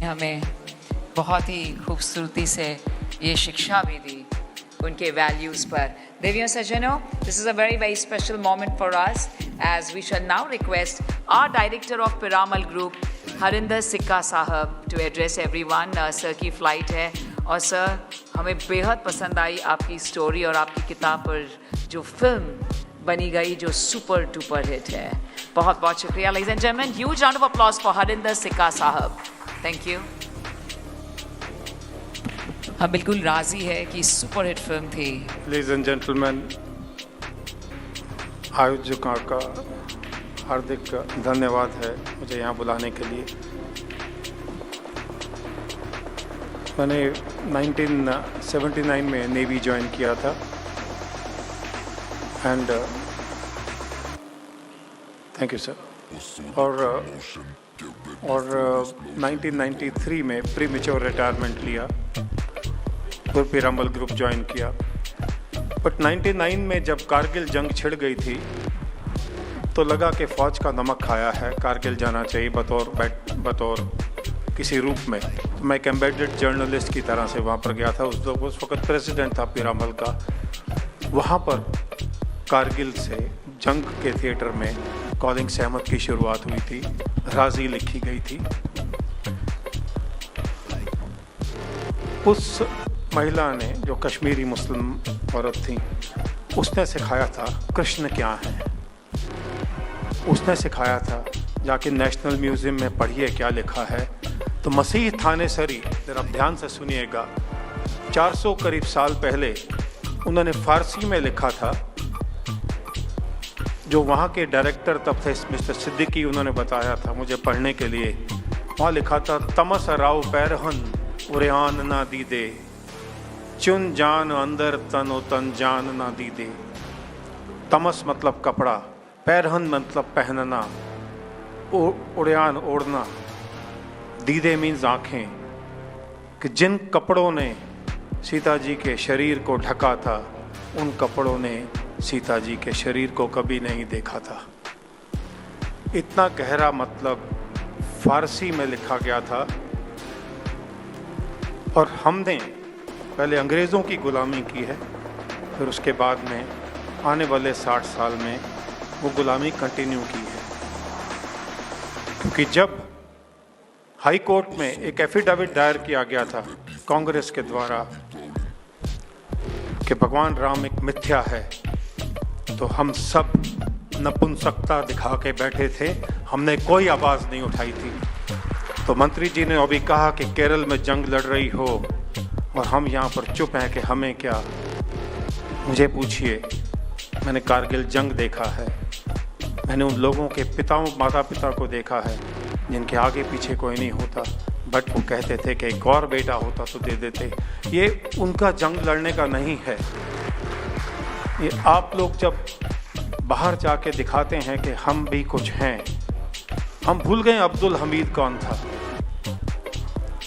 हमें बहुत ही खूबसूरती से ये शिक्षा भी दी उनके वैल्यूज़ पर। देवियों सज्जनों, this is a very very special moment for us as we shall now request our director of Piramal Group, Harinder सिक्का साहब, to address everyone। सर की फ़्लाइट है और सर हमें बेहद पसंद आई आपकी स्टोरी और आपकी किताब पर जो फिल्म बनी गई जो सुपर डुपर हिट है। बहुत बहुत शुक्रिया ladies and gentlemen, huge round of applause for Harinder सिक्का साहब। Thank you. हम बिल्कुल राजी है कि सुपर हिट फिल्म थी। लेडीज एंड जेंटलमैन, आयोजकों का हार्दिक धन्यवाद है मुझे यहाँ बुलाने के लिए। मैंने 1979 में नेवी ज्वाइन किया था एंड थैंक यू सर। और 1993 में प्री मेच्योर रिटायरमेंट लिया, फिर पिरामल ग्रुप ज्वाइन किया। बट 99 में जब कारगिल जंग छिड़ गई थी तो लगा कि फ़ौज का नमक खाया है, कारगिल जाना चाहिए बतौर किसी रूप में। तो मैं एक एम्बेडेड जर्नलिस्ट की तरह से वहाँ पर गया था। उस वक्त प्रेसिडेंट था पिरामल का। वहाँ पर कारगिल से जंग के थिएटर में कॉलिंग सहमत की शुरुआत हुई थी, राजी लिखी गई थी। उस महिला ने, जो कश्मीरी मुस्लिम औरत थी, उसने सिखाया था कृष्ण क्या है। उसने सिखाया था जाके नेशनल म्यूज़ियम में पढ़िए क्या लिखा है। तो मसीह थानेसरी, जरा ध्यान से सुनिएगा, 400 करीब साल पहले उन्होंने फ़ारसी में लिखा था। जो वहाँ के डायरेक्टर तब थे मिस्टर सिद्दीकी, उन्होंने बताया था मुझे पढ़ने के लिए। वहाँ लिखा था, तमस राव पैरहन उरेआन ना दी दे, चुन जान अंदर तनो तन जान ना दी दे। तमस मतलब कपड़ा, पैरहन मतलब पहनना, उड़ान ओढ़ना, दीदे मीन्स आँखें। कि जिन कपड़ों ने सीता जी के शरीर को ढका था, उन कपड़ों ने सीता जी के शरीर को कभी नहीं देखा था। इतना गहरा मतलब फारसी में लिखा गया था। और हमने पहले अंग्रेज़ों की गुलामी की है, फिर उसके बाद में आने वाले 60 साल में वो गुलामी कंटिन्यू की है। क्योंकि जब हाई कोर्ट में एक एफिडेविट दायर किया गया था कांग्रेस के द्वारा कि भगवान राम एक मिथ्या है, तो हम सब नपुंसकता दिखा के बैठे थे, हमने कोई आवाज़ नहीं उठाई थी। तो मंत्री जी ने अभी कहा कि केरल में जंग लड़ रही हो और हम यहाँ पर चुप हैं कि हमें क्या। मुझे पूछिए, मैंने कारगिल जंग देखा है, मैंने उन लोगों के माता पिता को देखा है जिनके आगे पीछे कोई नहीं होता, बट वो कहते थे कि एक और बेटा होता तो दे देते। ये उनका जंग लड़ने का नहीं है। ये आप लोग जब बाहर जाके दिखाते हैं कि हम भी कुछ हैं। हम भूल गए अब्दुल हमीद कौन था,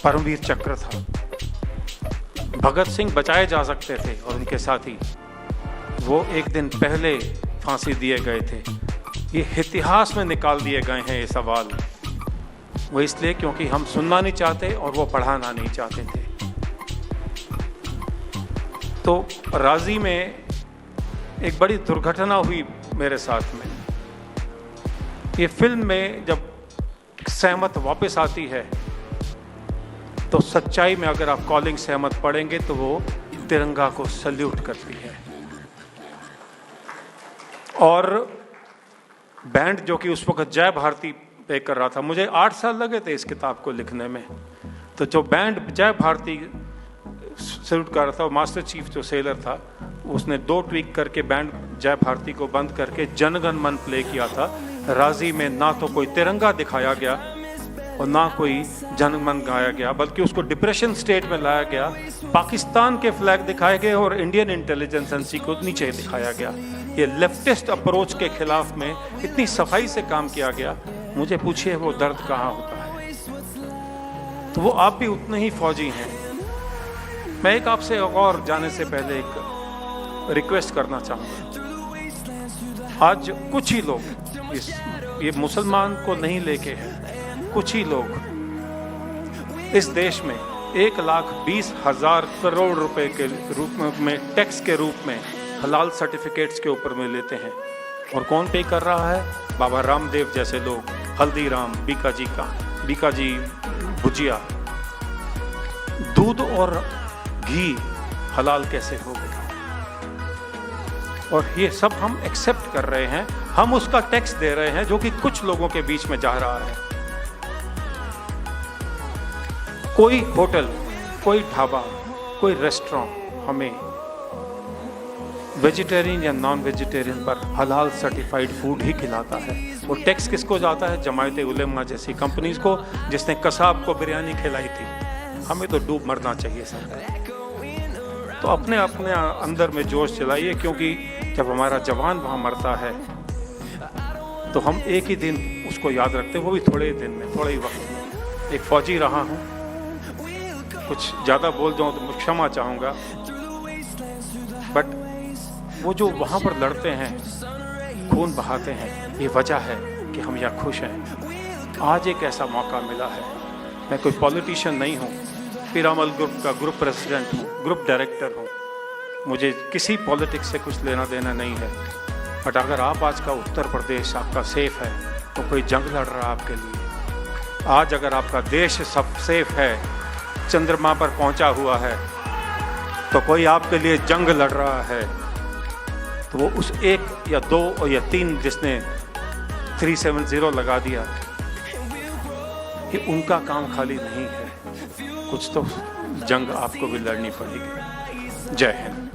परमवीर चक्र था। भगत सिंह बचाए जा सकते थे और उनके साथी, वो एक दिन पहले फांसी दिए गए थे। ये इतिहास में निकाल दिए गए हैं ये सवाल। वो इसलिए क्योंकि हम सुनना नहीं चाहते और वो पढ़ाना नहीं चाहते थे। तो राजी में एक बड़ी दुर्घटना हुई मेरे साथ में। ये फिल्म में जब सहमत वापस आती है तो सच्चाई में अगर आप कॉलिंग सहमत पढ़ेंगे तो वो तिरंगा को सल्यूट करती है। और बैंड जो कि उस वक्त जय भारती पे कर रहा था, मुझे 8 साल लगे थे इस किताब को लिखने में। तो जो बैंड जय भारती सल्यूट कर रहा था, मास्टर चीफ जो सेलर था, उसने 2 ट्वीक करके बैंड जय भारती को बंद करके जनगण मन प्ले किया था। राजी में ना तो कोई तिरंगा दिखाया गया और ना कोई जनगण गाया गया, बल्कि उसको डिप्रेशन स्टेट में लाया गया। पाकिस्तान के फ्लैग दिखाए गए और इंडियन इंटेलिजेंस एजेंसी को नीचे दिखाया गया। ये लेफ्टिस्ट अप्रोच के खिलाफ में इतनी सफाई से काम किया गया। मुझे पूछिए वो दर्द कहाँ होता है। तो वो आप भी उतने ही फौजी हैं। मैं एक आपसे और जाने से पहले एक रिक्वेस्ट करना चाहूँगा। आज कुछ ही लोग ये मुसलमान को नहीं लेके हैं, कुछ ही लोग इस देश में 1,20,000 करोड़ रुपए के रूप में टैक्स के रूप में हलाल सर्टिफिकेट्स के ऊपर में लेते हैं। और कौन पे कर रहा है? बाबा रामदेव जैसे लोग, हल्दीराम, बीकाजी भुजिया। दूध और घी हलाल कैसे हो गए? और ये सब हम एक्सेप्ट कर रहे हैं, हम उसका टैक्स दे रहे हैं जो कि कुछ लोगों के बीच में जा रहा है। कोई होटल, कोई ढाबा, कोई रेस्टोरेंट हमें वेजिटेरियन या नॉन वेजिटेरियन पर हलाल सर्टिफाइड फूड ही खिलाता है। और टैक्स किसको जाता है? जमायत उलेमा जैसी कंपनीज को, जिसने कसाब को बिरयानी खिलाई थी। हमें तो डूब मरना चाहिए सर। तो अपने अपने अंदर में जोश चलाइए, क्योंकि जब हमारा जवान वहाँ मरता है तो हम एक ही दिन उसको याद रखते हैं, वो भी थोड़े ही दिन में, थोड़े ही वक्त। एक फौजी रहा हूँ, कुछ ज़्यादा बोल जाऊँ तो मैं क्षमा चाहूँगा, बट वो जो वहाँ पर लड़ते हैं, खून बहाते हैं, ये वजह है कि हम यहाँ खुश हैं। आज एक ऐसा मौका मिला है। मैं कोई पॉलिटिशियन नहीं हूँ, पीरामल ग्रुप का ग्रुप प्रेसिडेंट हूँ, ग्रुप डायरेक्टर हूँ, मुझे किसी पॉलिटिक्स से कुछ लेना देना नहीं है। बट अगर आप आज का उत्तर प्रदेश आपका सेफ है तो कोई जंग लड़ रहा है आपके लिए। आज अगर आपका देश सब सेफ है, चंद्रमा पर पहुंचा हुआ है, तो कोई आपके लिए जंग लड़ रहा है, तो वो उस 1 या 2 या 3 जिसने 370 लगा दिया, कि उनका काम खाली नहीं है। कुछ तो जंग आपको भी लड़नी पड़ेगी। जय हिंद।